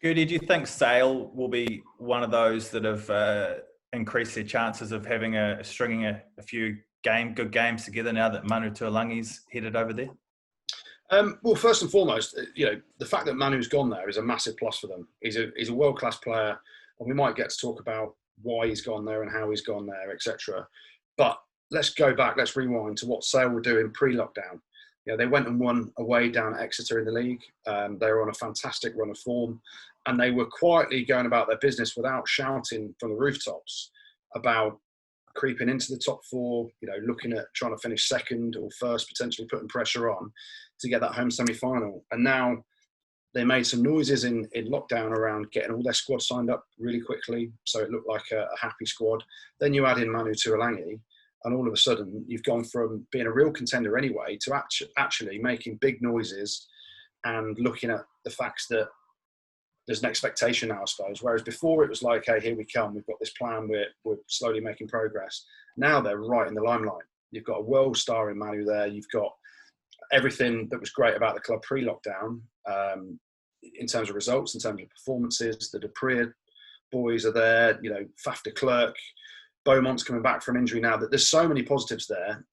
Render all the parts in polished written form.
Goodey, do you think Sale will be one of those that have increased their chances of having stringing a few good games together now that Manu Tuilagi's headed over there? Well, first and foremost, the fact that Manu's gone there is a massive plus for them. He's a world-class player, and we might get to talk about why he's gone there and how he's gone there, etc. But let's go back, let's rewind to what Sale were doing pre-lockdown. They went and won away down at Exeter in the league. They were on a fantastic run of form, and they were quietly going about their business without shouting from the rooftops about creeping into the top four, looking at trying to finish second or first, potentially putting pressure on to get that home semi-final. And now they made some noises in lockdown around getting all their squad signed up really quickly, so it looked like a happy squad. Then you add in Manu Tuilagi, and all of a sudden you've gone from being a real contender anyway to actually making big noises and looking at the facts that there's an expectation now, I suppose. Whereas before it was like, hey, here we come, we've got this plan, we're slowly making progress. Now they're right in the limelight. You've got a world star in Manu there. You've got everything that was great about the club pre-lockdown in terms of results, in terms of performances. The Dupree boys are there, Faf de Klerk, Beaumont's coming back from injury now. That there's so many positives there,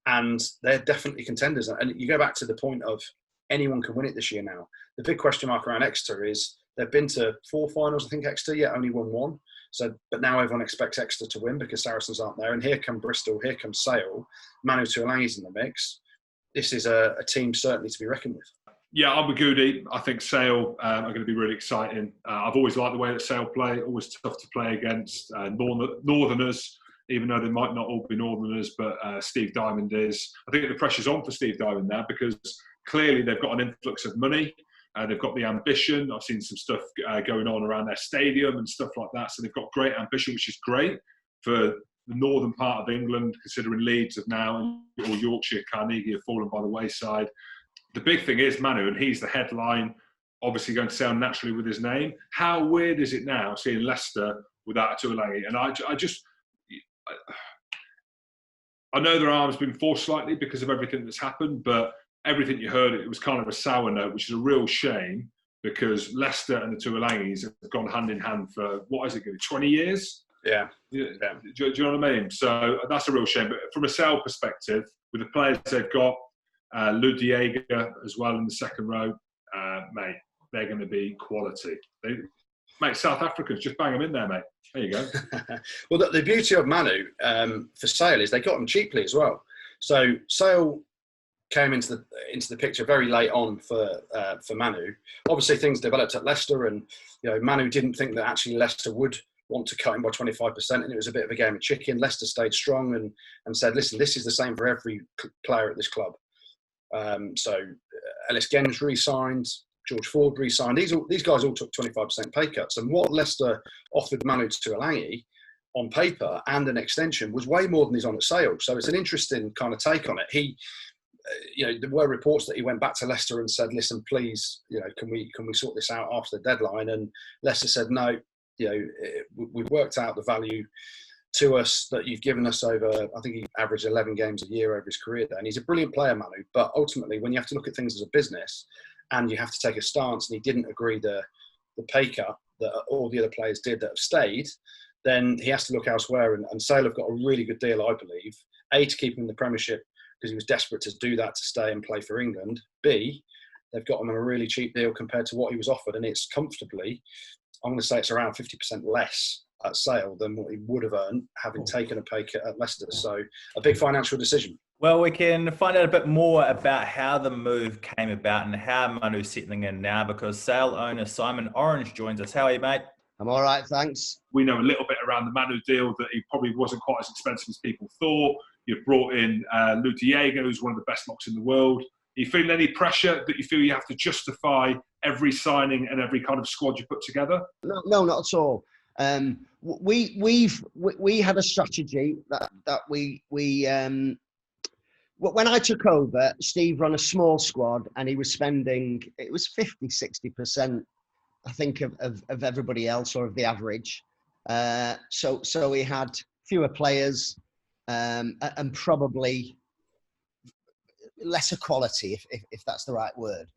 and they're definitely contenders. And you go back to the point of anyone can win it this year now. The big question mark around Exeter is they've been to 4 finals, I think, Exeter, yet only won 1. So, but now everyone expects Exeter to win because Saracens aren't there. And here come Bristol, here comes Sale, Manu Tuilagi's in the mix. This is a team certainly to be reckoned with. Yeah, I'm with Goodey. I think Sale are going to be really exciting. I've always liked the way that Sale play. Always tough to play against Northerners, even though they might not all be Northerners, but Steve Diamond is. I think the pressure's on for Steve Diamond now because clearly they've got an influx of money. They've got the ambition. I've seen some stuff going on around their stadium and stuff like that. So they've got great ambition, which is great for the northern part of England, considering Leeds have now, or Yorkshire, Carnegie have fallen by the wayside. The big thing is Manu, and he's the headline, obviously going to sound naturally with his name. How weird is it now seeing Leicester without Tuilagi? And I know their arm's been forced slightly because of everything that's happened, but everything you heard, it was kind of a sour note, which is a real shame because Leicester and the Tuilagis have gone hand in hand for, 20 years? Yeah. Do you know what I mean? So that's a real shame. But from a Sale perspective, with the players they've got, Lou Diego as well in the second row, mate, they're going to be quality. South Africans, just bang them in there, mate. There you go. Well, the beauty of Manu for Sale is they got them cheaply as well. So Sale came into the picture very late on for Manu. Obviously, things developed at Leicester, and Manu didn't think that actually Leicester would want to cut him by 25%, and it was a bit of a game of chicken. Leicester stayed strong and said, listen, this is the same for every player at this club. So Ellis Gens re-signed, George Ford re-signed. These guys all took 25% pay cuts, and what Leicester offered Manu Tuilagi on paper and an extension was way more than he's on at Sale. So it's an interesting kind of take on it. There were reports that he went back to Leicester and said, listen, please, can we sort this out after the deadline? And Leicester said, no, we've worked out the value to us that you've given us over, I think he averaged 11 games a year over his career there. And he's a brilliant player, Manu. But ultimately, when you have to look at things as a business and you have to take a stance, and he didn't agree the pay cut that all the other players did that have stayed, then he has to look elsewhere. And Sale have got a really good deal, I believe. A, to keep him in the Premiership, because he was desperate to do that to stay and play for England. B, they've got him on a really cheap deal compared to what he was offered, and it's comfortably, I'm going to say it's around 50% less at Sale than what he would have earned having taken a pay cut at Leicester. So a big financial decision. Well, we can find out a bit more about how the move came about and how Manu's settling in now, because Sale owner Simon Orange joins us. How are you, mate? I'm all right, thanks. We know a little bit around the Manu deal that he probably wasn't quite as expensive as people thought. You've brought in Lou Diego, who's one of the best locks in the world. Are you feeling any pressure that you feel you have to justify every signing and every kind of squad you put together? No, not at all. We had a strategy that we when I took over, Steve ran a small squad and he was spending, it was 50-60%, I think, of everybody else, or of the average. So we had fewer players and probably lesser quality, if that's the right word.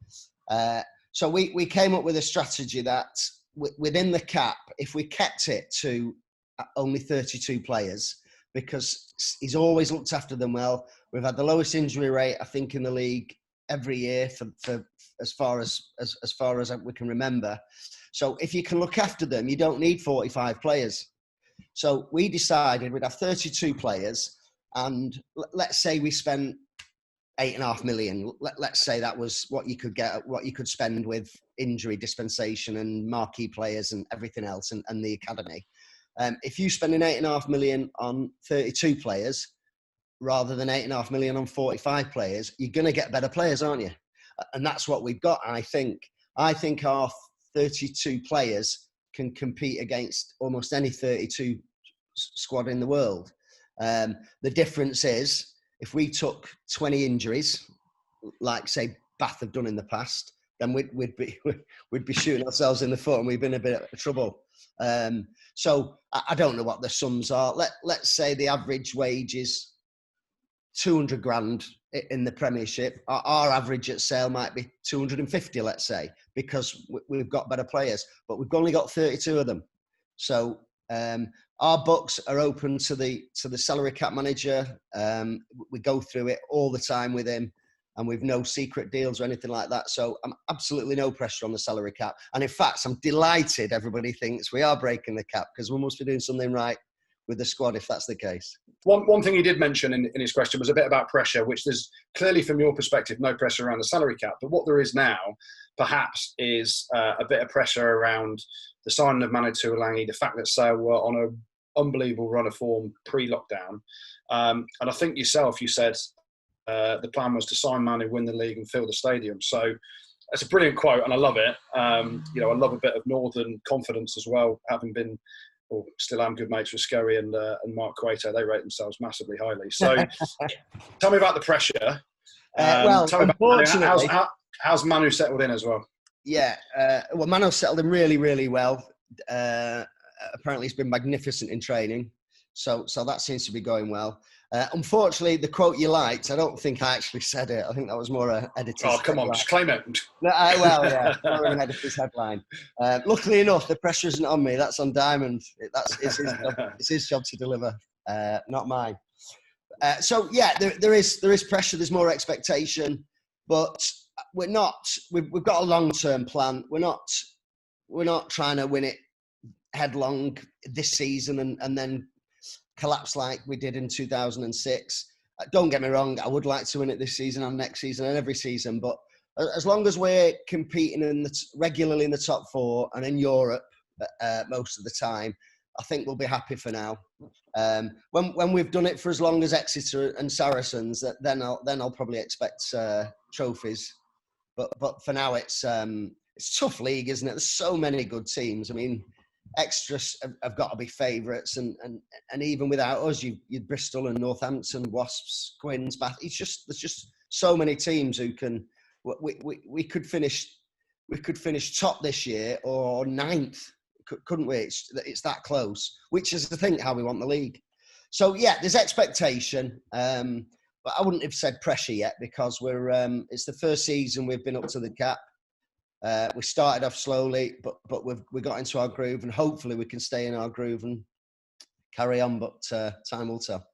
So we came up with a strategy that within the cap, if we kept it to only 32 players, because he's always looked after them well. We've had the lowest injury rate, I think, in the league every year for as far as we can remember. So if you can look after them, you don't need 45 players. So we decided we'd have 32 players, and let's say we spent 8.5 million. Let's say that was what you could spend with injury dispensation and marquee players and everything else, and the academy. If you spend an 8.5 million on 32 players rather than 8.5 million on 45 players, you're going to get better players, aren't you? And that's what we've got. I think our 32 players can compete against almost any 32 squad in the world. The difference is if we took 20 injuries, like say Bath have done in the past, then we'd be shooting ourselves in the foot, and we've been in a bit of trouble. So I don't know what the sums are. Let's say the average wage is 200 grand in the Premiership. Our average at Sale might be 250, let's say, because we've got better players, but we've only got 32 of them. So our books are open to the salary cap manager. We go through it all the time with him, and we've no secret deals or anything like that. So I'm absolutely no pressure on the salary cap. And in fact, I'm delighted everybody thinks we are breaking the cap, because we must be doing something right with the squad if that's the case. One thing he did mention in his question was a bit about pressure, which there's clearly from your perspective no pressure around the salary cap. But what there is now, perhaps, is a bit of pressure around the signing of Manu Tuilagi, the fact that Sale were on an unbelievable run of form pre-lockdown. And I think yourself, you said the plan was to sign Manu, win the league and fill the stadium. So that's a brilliant quote and I love it. I love a bit of northern confidence as well, having been, or still am, good mates with Scully and Mark Cueto. They rate themselves massively highly. So tell me about the pressure. Well, tell me unfortunately, about how's Manu settled in as well? Yeah, well, Manu settled in really, really well. Apparently, he's been magnificent in training, so that seems to be going well. Unfortunately, the quote you liked, I don't think I actually said it. I think that was more an editor's Oh, come on, just claim it. No, well, yeah, more an editor's headline. Luckily enough, the pressure isn't on me. That's on Diamond. It's his job. It's his job to deliver, not mine. So yeah, there is pressure. There's more expectation, but we're not. We've got a long-term plan. We're not trying to win it headlong this season and then collapse like we did in 2006. Don't get me wrong, I would like to win it this season and next season and every season, but as long as we're competing regularly in the top four and in Europe most of the time, I think we'll be happy for now. When we've done it for as long as Exeter and Saracens, then I'll probably expect trophies. But for now, it's a tough league, isn't it? There's so many good teams. I mean, Extras have got to be favourites, and even without us, you'd Bristol and Northampton, Wasps, Quins, Bath. There's just so many teams who can. We could finish top this year or ninth, couldn't we? It's that close, which is I think how we want the league. So yeah, there's expectation, but I wouldn't have said pressure yet because it's the first season we've been up to the cap. We started off slowly, but we got into our groove, and hopefully we can stay in our groove and carry on. But time will tell.